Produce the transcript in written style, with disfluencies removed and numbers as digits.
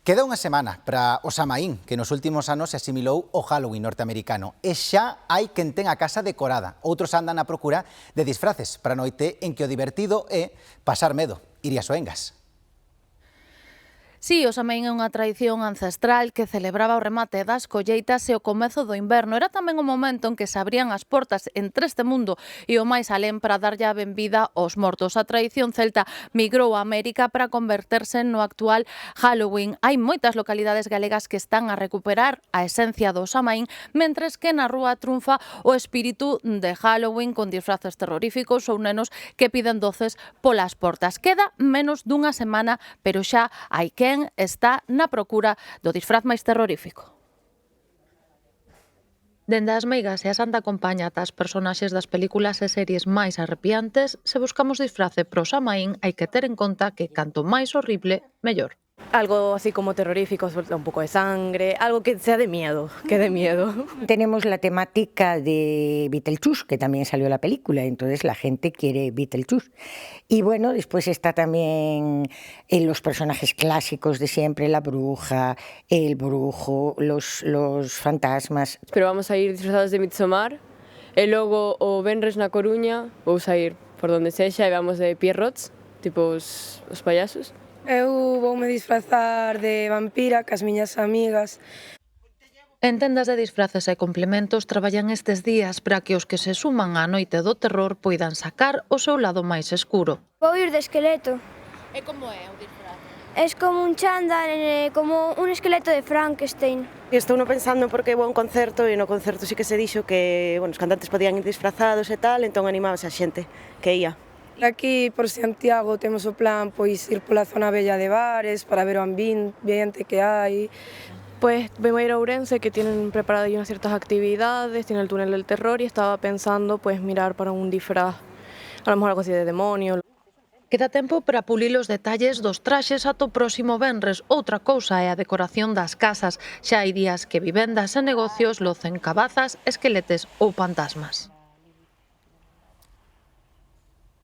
Queda unha semana para o Samaín, que nos últimos anos se asimilou ao Halloween norteamericano. E xa hai quen ten a casa decorada. Outros andan a procura de disfraces para a noite en que o divertido é pasar medo. Iria Soengas. Si, o Samaín é unha tradición ancestral que celebraba o remate das colleitas e o comezo do inverno. Era tamén o momento en que se abrían as portas entre este mundo e o máis alén para darlle a benvida aos mortos. A tradición celta migrou a América para converterse no actual Halloween. Hai moitas localidades galegas que están a recuperar a esencia do Samaín, mentres que na rúa triunfa o espírito de Halloween con disfraces terroríficos ou nenos que piden doces polas portas. Queda menos dunha semana, pero xa hai quen está na procura do disfraz máis terrorífico. Dende as meigas e a Santa Compaña ata as personaxes das películas e series máis arrepiantes, se buscamos disfrace pro Samaín hai que ter en conta que canto máis horrible, mellor. Algo así como terrorífico, suelta un poco de sangre, algo que sea de miedo, que dé miedo. Tenemos la temática de Beetlejuice, que también salió la película, entonces la gente quiere Beetlejuice. Y bueno, después está también los personajes clásicos de siempre, la bruja, el brujo, los fantasmas. Pero vamos a ir disfrazados de Midsommar, e logo o venres na Coruña, vou sair por donde sexa e vamos de Pierrots, tipo os payasos. Eu voume disfrazar de vampira cas miñas amigas. En tendas de disfraces e complementos traballan estes días para que os que se suman á noite do terror poidan sacar o seu lado máis escuro. Vou ir de esqueleto. E como é o disfraz? Es como un chándal, como un esqueleto de Frankenstein. Estou no pensando porque vou a un concerto e no concerto sí que se dixo que os cantantes podían ir disfrazados e tal, entón animábase a xente que ia. Aquí por Santiago temos o plan pois ir pola zona bella de bares para ver o ambiente que hai. Pues vengo a ir a Ourense, que tienen preparadas unas ciertas actividades, tiene el túnel del terror y estaba pensando pues mirar para un disfraz, a lo mejor algo así de demonio. Queda tempo para pulir os detalles dos traxes ata o próximo venres. Outra cousa é a decoración das casas. Xa hai días que vivendas e negocios locen cabazas, esqueletes ou fantasmas.